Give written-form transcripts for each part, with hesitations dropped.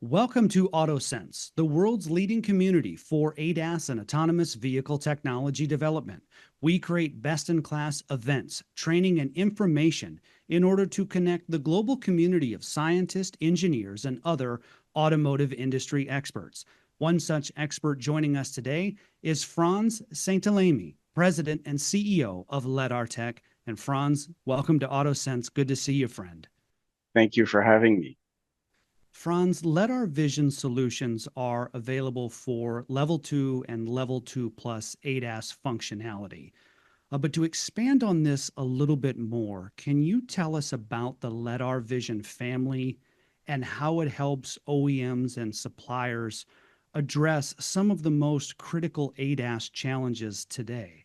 Welcome to AutoSens, the world's leading community for ADAS and autonomous vehicle technology development. We create best-in-class events, training, and information in order to connect the global community of scientists, engineers, and other automotive industry experts. One such expert joining us today is Frantz Saintellamy, President and CEO of LeddarTech. And Frantz, welcome to AutoSens. Good to see you, friend. Thank you for having me. Frantz, LeddarVision solutions are available for Level 2 and Level 2 Plus ADAS functionality. But to expand on this a little bit more, can you tell us about the LeddarVision family and how it helps OEMs and suppliers address some of the most critical ADAS challenges today?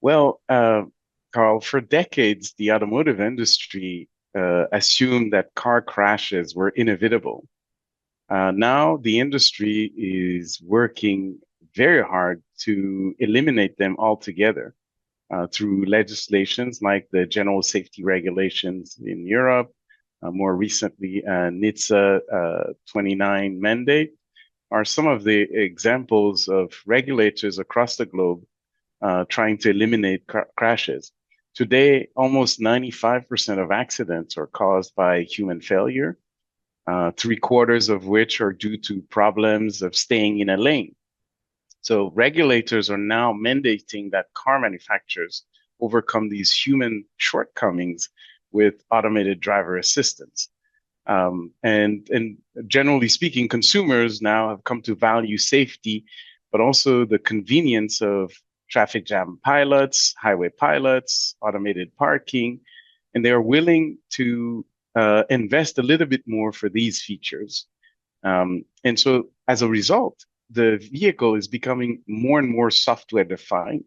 Well, Carl, for decades, the automotive industry assumed that car crashes were inevitable. Now the industry is working very hard to eliminate them altogether through legislations like the General Safety Regulations in Europe, more recently NHTSA 29 mandate, are some of the examples of regulators across the globe trying to eliminate crashes. Today, almost 95% of accidents are caused by human failure, 3/4 of which are due to problems of staying in a lane. So regulators are now mandating that car manufacturers overcome these human shortcomings with automated driver assistance. And generally speaking, consumers now have come to value safety, but also the convenience of traffic jam pilots, highway pilots, automated parking, and they are willing to invest a little bit more for these features. And so as a result, the vehicle is becoming more and more software defined,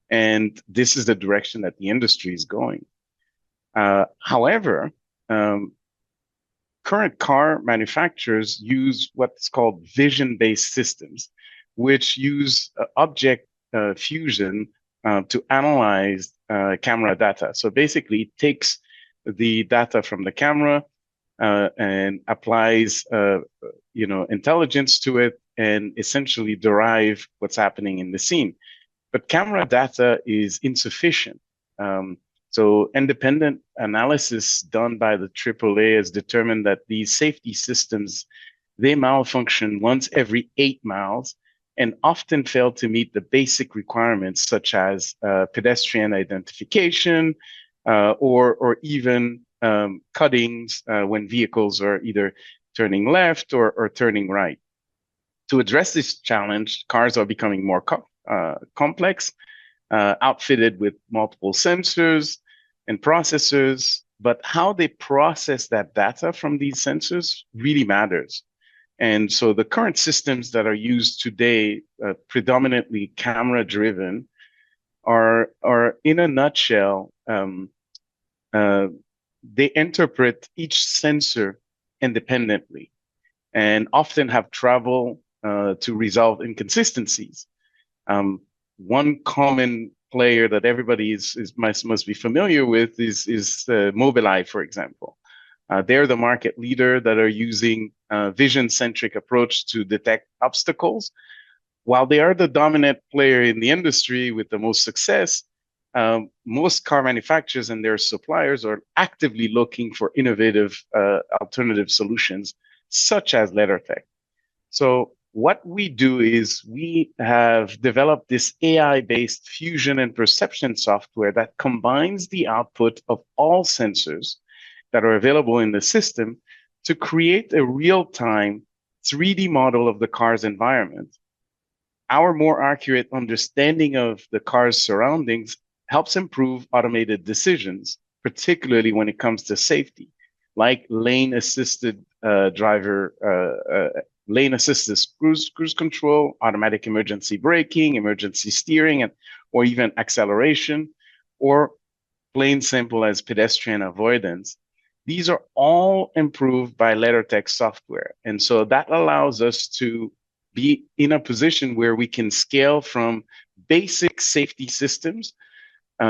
and this is the direction that the industry is going. However, current car manufacturers use what's called vision-based systems, which use object fusion to analyze camera data. So basically, it takes the data from the camera and applies, intelligence to it, and essentially derive what's happening in the scene. But camera data is insufficient. So independent analysis done by the AAA has determined that these safety systems, they malfunction once every 8 miles, and often fail to meet the basic requirements such as pedestrian identification or even cuttings when vehicles are either turning left or turning right. To address this challenge, cars are becoming more complex, outfitted with multiple sensors and processors, but how they process that data from these sensors really matters. And so the current systems that are used today, predominantly camera-driven, are in a nutshell, they interpret each sensor independently and often have trouble to resolve inconsistencies. One common player that everybody must be familiar with is Mobileye, for example. They're the market leader that are using a vision-centric approach to detect obstacles. While they are the dominant player in the industry with the most success, most car manufacturers and their suppliers are actively looking for innovative alternative solutions, such as LeddarTech. So what we do is we have developed this AI-based fusion and perception software that combines the output of all sensors that are available in the system to create a real-time 3D model of the car's environment. Our more accurate understanding of the car's surroundings helps improve automated decisions, particularly when it comes to safety, like lane-assisted lane-assisted cruise control, automatic emergency braking, emergency steering, or even acceleration, or plain simple as pedestrian avoidance. These are all improved by LeddarTech software. And so that allows us to be in a position where we can scale from basic safety systems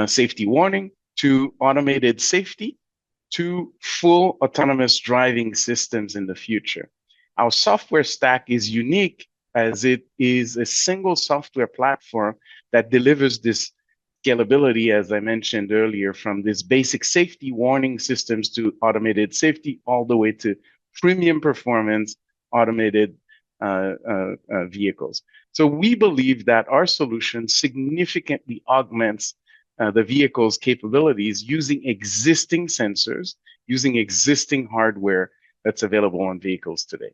safety warning to automated safety to full autonomous driving systems in the future. Our software stack is unique as it is a single software platform that delivers this scalability, as I mentioned earlier, from this basic safety warning systems to automated safety, all the way to premium performance automated vehicles. So we believe that our solution significantly augments the vehicle's capabilities using existing sensors, using existing hardware that's available on vehicles today.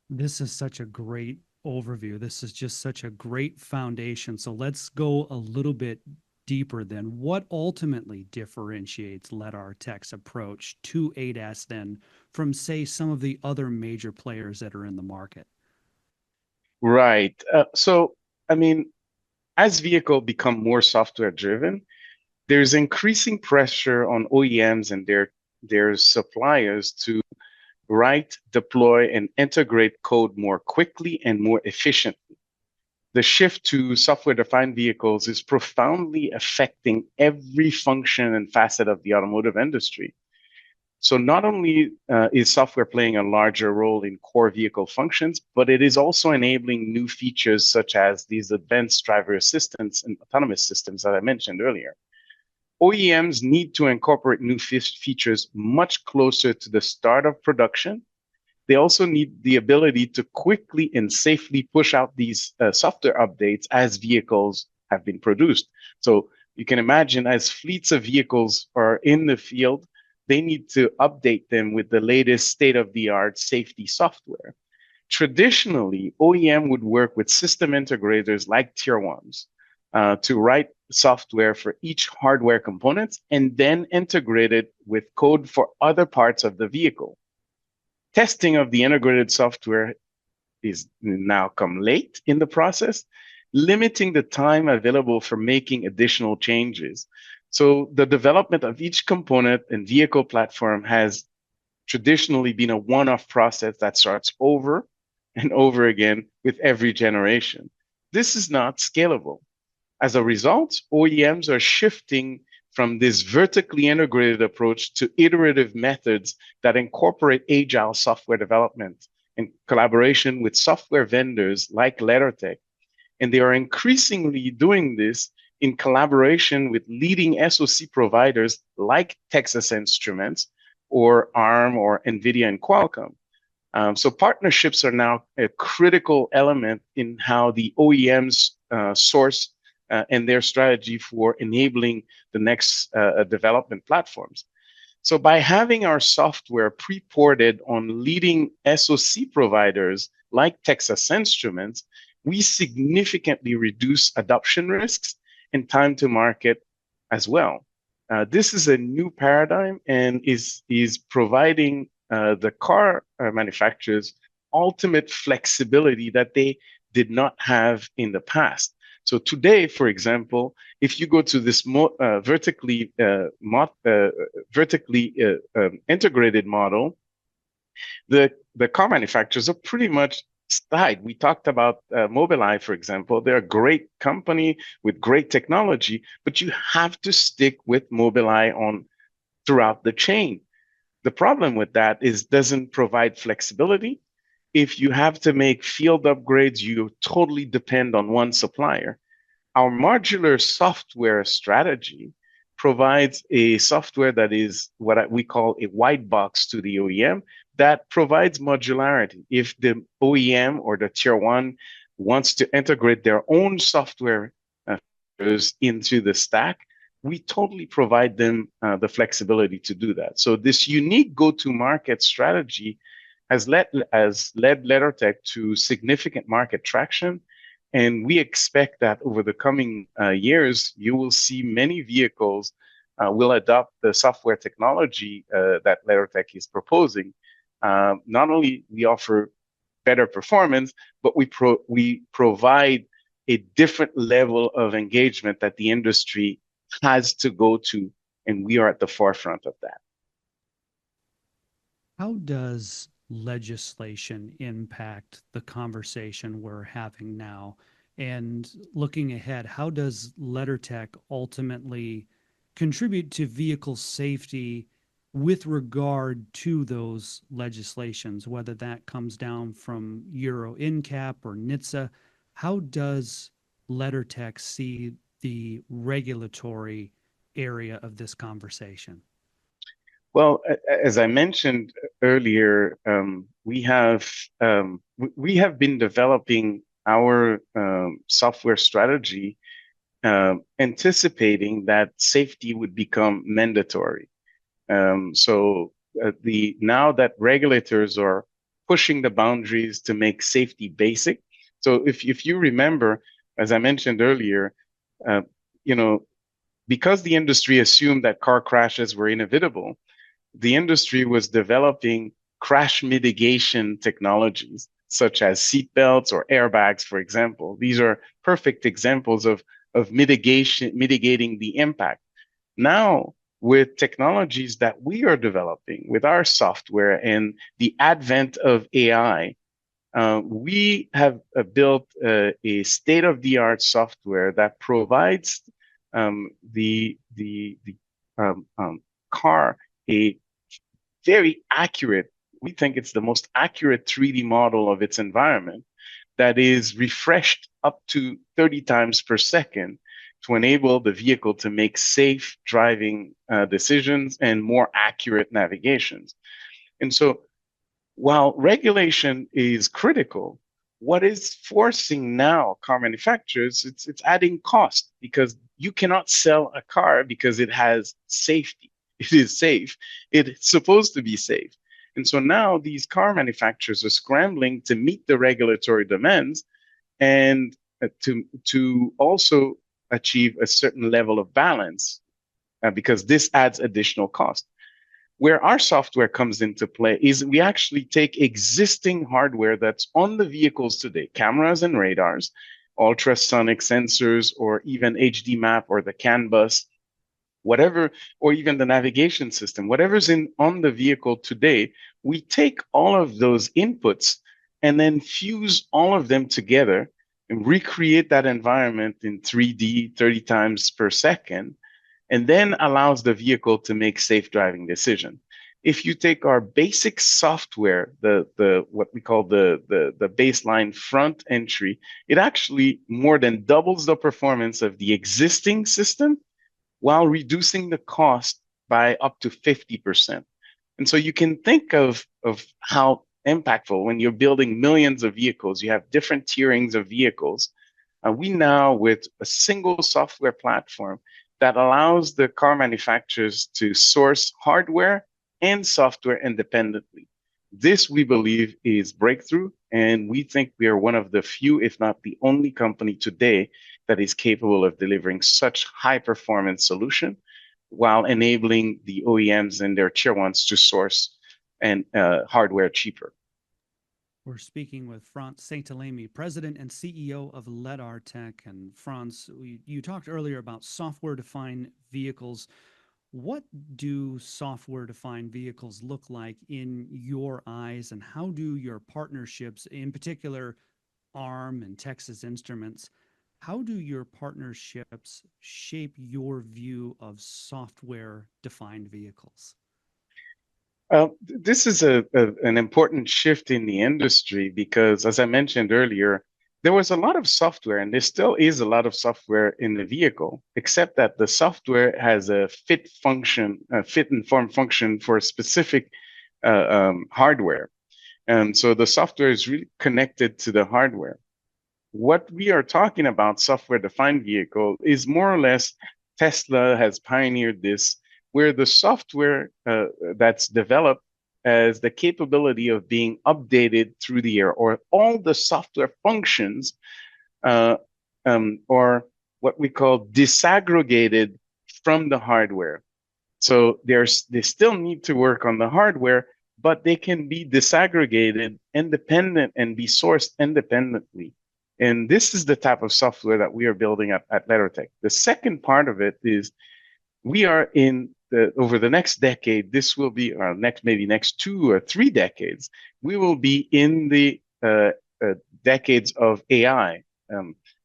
This is such a great overview. This is just such a great foundation. So let's go a little bit deeper then. What ultimately differentiates LeddarTech's approach to ADAS then from, say, some of the other major players that are in the market? Right. I mean, as vehicles become more software driven, there's increasing pressure on OEMs and their suppliers to write, deploy, and integrate code more quickly and more efficiently. The shift to software-defined vehicles is profoundly affecting every function and facet of the automotive industry. So not only is software playing a larger role in core vehicle functions, but it is also enabling new features such as these advanced driver assistance and autonomous systems that I mentioned earlier. OEMs need to incorporate new features much closer to the start of production. They also need the ability to quickly and safely push out these software updates as vehicles have been produced. So you can imagine as fleets of vehicles are in the field, they need to update them with the latest state-of-the-art safety software. Traditionally, OEM would work with system integrators like tier ones to write software for each hardware component and then integrate it with code for other parts of the vehicle. Testing of the integrated software is now come late in the process, limiting the time available for making additional changes. So the development of each component and vehicle platform has traditionally been a one-off process that starts over and over again with every generation. This is not scalable. As a result, OEMs are shifting from this vertically integrated approach to iterative methods that incorporate agile software development in collaboration with software vendors like LeddarTech. And they are increasingly doing this in collaboration with leading SoC providers like Texas Instruments or ARM or NVIDIA and Qualcomm. So partnerships are now a critical element in how the OEMs source and their strategy for enabling the next development platforms. So by having our software pre-ported on leading SoC providers like Texas Instruments, we significantly reduce adoption risks and time to market as well. This is a new paradigm and is providing the car manufacturers ultimate flexibility that they did not have in the past. So today, for example, if you go to this vertically integrated model, the car manufacturers are pretty much tied. We talked about Mobileye, for example. They're a great company with great technology, but you have to stick with Mobileye on throughout the chain. The problem with that is doesn't provide flexibility. If you have to make field upgrades, you totally depend on one supplier. Our modular software strategy provides a software that is what we call a white box to the OEM that provides modularity. If the OEM or the tier one wants to integrate their own software into the stack, we totally provide them the flexibility to do that. So this unique go-to-market strategy has led LeddarTech to significant market traction. And we expect that over the coming years, you will see many vehicles will adopt the software technology that LeddarTech is proposing. Not only we offer better performance, but we provide a different level of engagement that the industry has to go to, and we are at the forefront of that. How does legislation impact the conversation we're having now? And looking ahead, how does LeddarTech ultimately contribute to vehicle safety with regard to those legislations, whether that comes down from Euro NCAP or NHTSA? How does LeddarTech see the regulatory area of this conversation? Well, as I mentioned earlier, we have been developing our software strategy, anticipating that safety would become mandatory. The now that regulators are pushing the boundaries to make safety basic. So if you remember, as I mentioned earlier, uh, you know, because the industry assumed that car crashes were inevitable, the industry was developing crash mitigation technologies such as seatbelts or airbags, for example. These are perfect examples of mitigating the impact. Now, with technologies that we are developing with our software and the advent of AI, we have built a state-of-the-art software that provides the car a very accurate, we think it's the most accurate 3D model of its environment that is refreshed up to 30 times per second to enable the vehicle to make safe driving decisions and more accurate navigations. And so while regulation is critical, what is forcing now car manufacturers, it's adding cost because you cannot sell a car because it has safety. It is safe. It's supposed to be safe. And so now these car manufacturers are scrambling to meet the regulatory demands and to also achieve a certain level of balance because this adds additional cost. Where our software comes into play is we actually take existing hardware that's on the vehicles today, cameras and radars, ultrasonic sensors, or even HD map or the CAN bus, whatever, or even the navigation system, whatever's in on the vehicle today, we take all of those inputs and then fuse all of them together and recreate that environment in 3D 30 times per second and then allows the vehicle to make safe driving decision. If you take our basic software, the what we call the baseline front entry, it actually more than doubles the performance of the existing system while reducing the cost by up to 50%. And so you can think of how impactful when you're building millions of vehicles, you have different tierings of vehicles. We now, with a single software platform that allows the car manufacturers to source hardware and software independently. This, we believe, is breakthrough, and we think we are one of the few, if not the only company today that is capable of delivering such high performance solution while enabling the OEMs and their tier ones to source and hardware cheaper. We're speaking with Frantz Saintellamy, President and CEO of LeddarTech. And Frantz, you talked earlier about software-defined vehicles. What do software-defined vehicles look like in your eyes, and how do your partnerships, in particular ARM and Texas Instruments, how do your partnerships shape your view of software-defined vehicles? This is an important shift in the industry because, as I mentioned earlier, there was a lot of software, and there still is a lot of software in the vehicle, except that the software has a fit function, a fit and form function for specific hardware. And so the software is really connected to the hardware. What we are talking about, software-defined vehicle, is more or less Tesla has pioneered this where the software that's developed has the capability of being updated through the air, or all the software functions or what we call disaggregated from the hardware. So they still need to work on the hardware, but they can be disaggregated, independent, and be sourced independently. And this is the type of software that we are building at LeddarTech. The second part of it is we are over the next decade, this will be our next 2 or 3 decades, we will be in the decades of AI.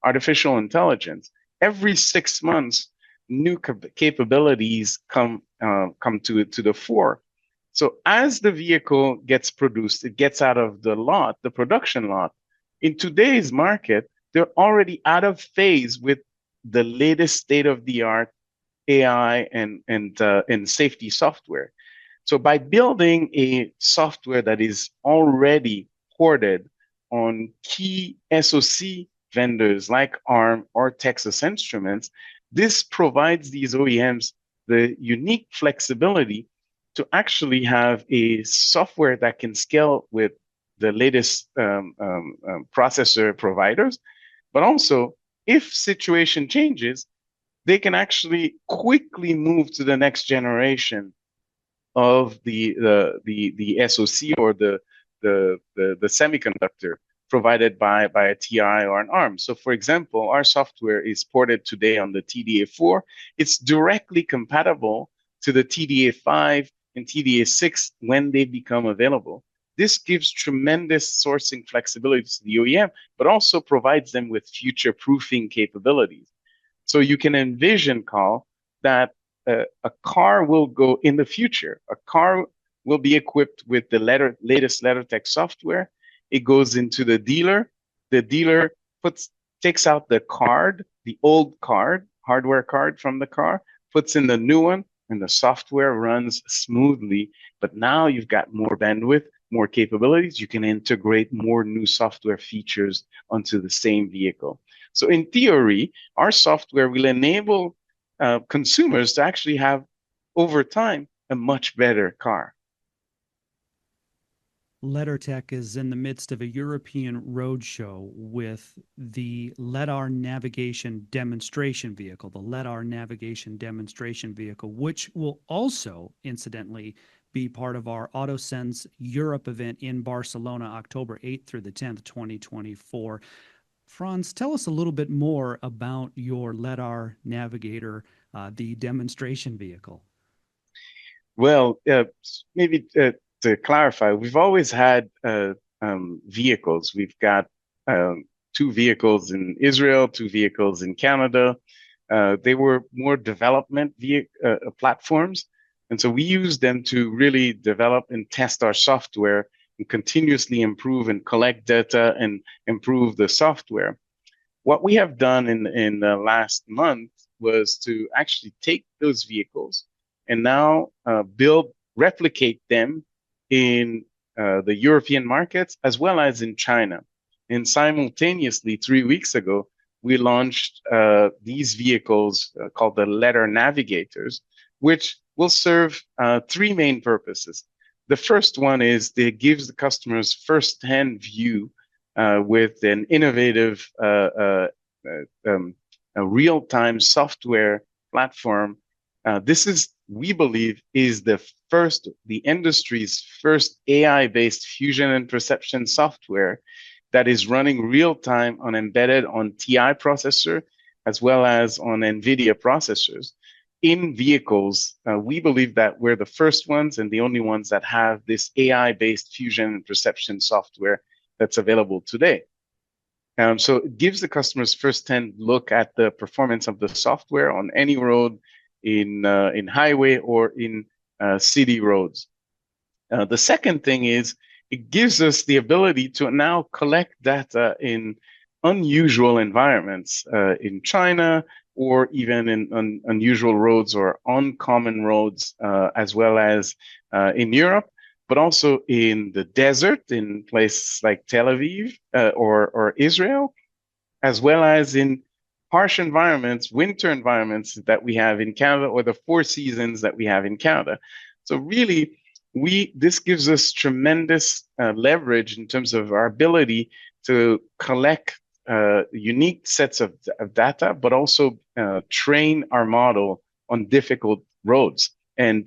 artificial intelligence. Every 6 months, new capabilities come to the fore. So as the vehicle gets produced, it gets out of the lot, the production lot. In today's market, they're already out of phase with the latest state-of-the-art AI and safety software. So by building a software that is already ported on key SoC vendors like ARM or Texas Instruments, this provides these OEMs the unique flexibility to actually have a software that can scale with the latest processor providers, but also if situation changes, they can actually quickly move to the next generation of the SoC or the semiconductor provided by a TI or an ARM. So for example, our software is ported today on the TDA4. It's directly compatible to the TDA5 and TDA6 when they become available. This gives tremendous sourcing flexibility to the OEM, but also provides them with future proofing capabilities. So you can envision, Carl, that a car will go in the future. A car will be equipped with the latest LeddarTech software. It goes into the dealer. The dealer takes out the card, the old card, hardware card from the car, puts in the new one, and the software runs smoothly. But now you've got more bandwidth, more capabilities. You can integrate more new software features onto the same vehicle. So in theory, our software will enable consumers to actually have, over time, a much better car. LeddarTech is in the midst of a European roadshow with the LedDAR navigation demonstration vehicle, which will also, incidentally, be part of our AutoSens Europe event in Barcelona, October 8th through the 10th, 2024. Frantz, tell us a little bit more about your LedDAR Navigator, the demonstration vehicle. Well, maybe to clarify, we've always had vehicles. We've got 2 vehicles in Israel, 2 vehicles in Canada. They were more development platforms. And so we use them to really develop and test our software and continuously improve and collect data and improve the software. What we have done in the last month was to actually take those vehicles and now replicate them in the European markets as well as in China. And simultaneously, 3 weeks ago, we launched these vehicles called the LeddarVision Navigators, which will serve 3 main purposes. The first one is it gives the customers first-hand view with an innovative real-time software platform. This is, we believe, is the industry's first AI-based fusion and perception software that is running real-time embedded on TI processor as well as on NVIDIA processors in vehicles. We believe that we're the first ones and the only ones that have this AI-based fusion and perception software that's available today. So it gives the customers first-hand look at the performance of the software on any road, in highway or in city roads. The second thing is it gives us the ability to now collect data in unusual environments in China, or even in unusual roads or uncommon roads, as well as in Europe, but also in the desert in places like Tel Aviv or Israel, as well as in harsh environments, winter environments that we have in Canada, or the 4 seasons that we have in Canada. So really, this gives us tremendous leverage in terms of our ability to collect unique sets of data, but also train our model on difficult roads. And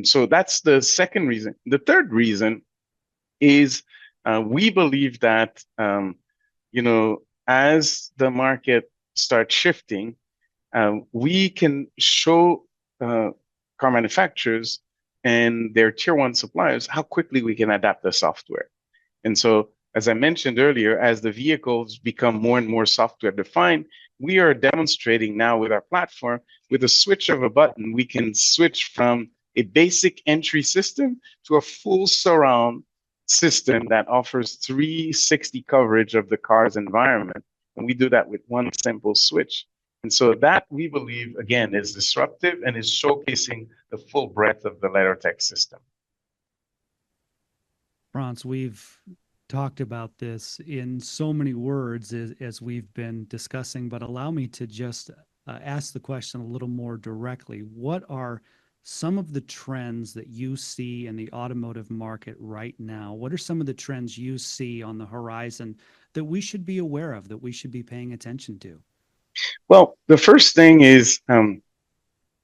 so that's the second reason. The third reason is we believe that as the market starts shifting, we can show car manufacturers and their tier 1 suppliers how quickly we can adapt the software. And so as I mentioned earlier, as the vehicles become more and more software defined, we are demonstrating now with our platform, with a switch of a button, we can switch from a basic entry system to a full surround system that offers 360 coverage of the car's environment. And we do that with one simple switch. And so that, we believe, again, is disruptive and is showcasing the full breadth of the LeddarTech system. Frantz, we've talked about this in so many words as we've been discussing, but allow me to just ask the question a little more directly. What are some of the trends that you see in the automotive market right now? What are some of the trends you see on the horizon that we should be aware of, that we should be paying attention to? Well, the first thing is,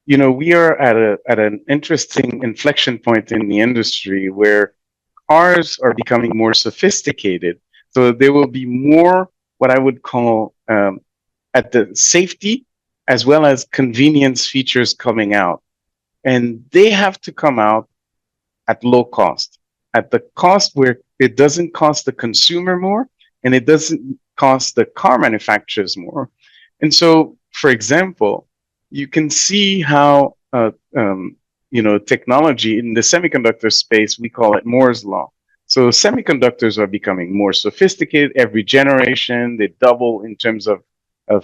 we are at an interesting inflection point in the industry where cars are becoming more sophisticated. So there will be more what I would call at the safety as well as convenience features coming out. And they have to come out at low cost, at the cost where it doesn't cost the consumer more and it doesn't cost the car manufacturers more. And so, for example, you can see how technology in the semiconductor space, we call it Moore's law. So semiconductors are becoming more sophisticated every generation. They double in terms of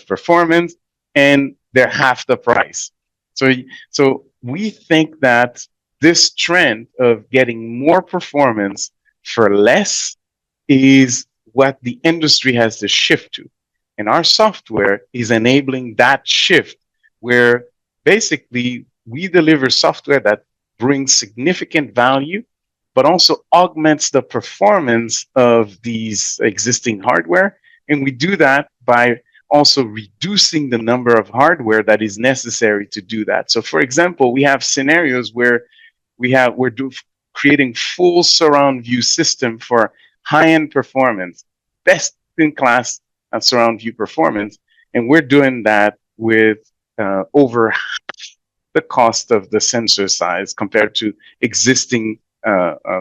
performance, and they're half the price. So we think that this trend of getting more performance for less is what the industry has to shift to. And our software is enabling that shift where basically we deliver software that brings significant value, but also augments the performance of these existing hardware. And we do that by also reducing the number of hardware that is necessary to do that. So for example, we have scenarios where creating full surround view system for high-end performance, best in class surround view performance, and we're doing that with over the cost of the sensor size compared to existing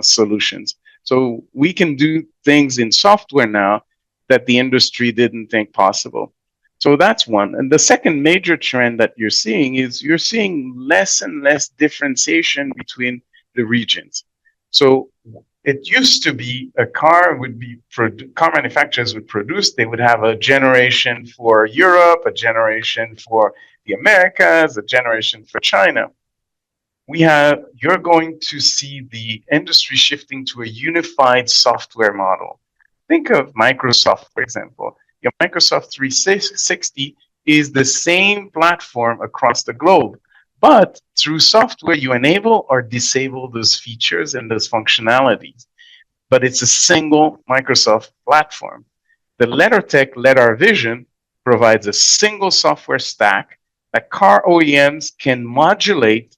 solutions. So we can do things in software now that the industry didn't think possible. So that's one. And the second major trend that you're seeing is you're seeing less and less differentiation between the regions. So it used to be car manufacturers would produce, they would have a generation for Europe, a generation for the Americas, a generation for China. You're going to see the industry shifting to a unified software model. Think of Microsoft, for example. Your Microsoft 360 is the same platform across the globe, but through software, you enable or disable those features and those functionalities. But it's a single Microsoft platform. The LeddarTech LeddarVision provides a single software stack that car OEMs can modulate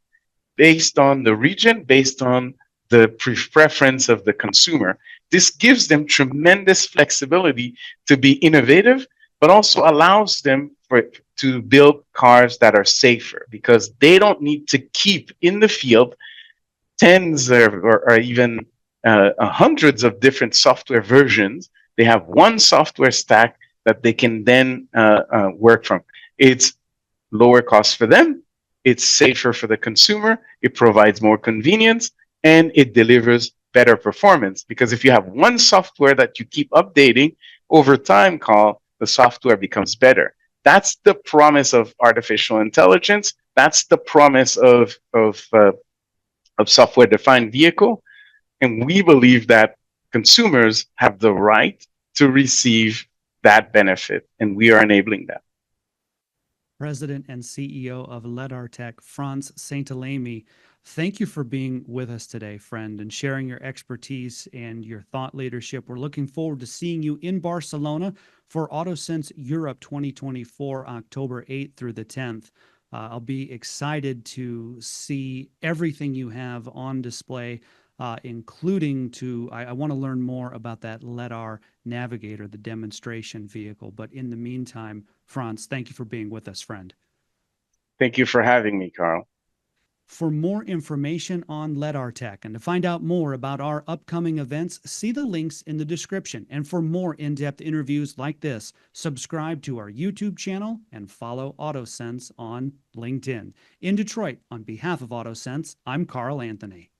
based on the region, based on the preference of the consumer. This gives them tremendous flexibility to be innovative, but also allows them to build cars that are safer because they don't need to keep in the field tens or even hundreds of different software versions. They have one software stack that they can then work from. It's lower cost for them. It's safer for the consumer. It provides more convenience and it delivers better performance. Because if you have one software that you keep updating over time, the software becomes better. That's the promise of artificial intelligence. That's the promise of software-defined vehicle. And we believe that consumers have the right to receive that benefit, and we are enabling that. President and CEO of LeddarTech, Frantz Saintellamy, thank you for being with us today, friend, and sharing your expertise and your thought leadership. We're looking forward to seeing you in Barcelona for AutoSens Europe 2024, October 8th through the 10th. I'll be excited to see everything you have on display, including I want to learn more about that Lear Navigator, the demonstration vehicle. But in the meantime, Frantz, thank you for being with us, friend. Thank you for having me, Carl. For more information on LeddarTech and to find out more about our upcoming events, see the links in the description. And for more in-depth interviews like this, subscribe to our YouTube channel and follow AutoSens on LinkedIn. In Detroit, on behalf of AutoSens, I'm Carl Anthony.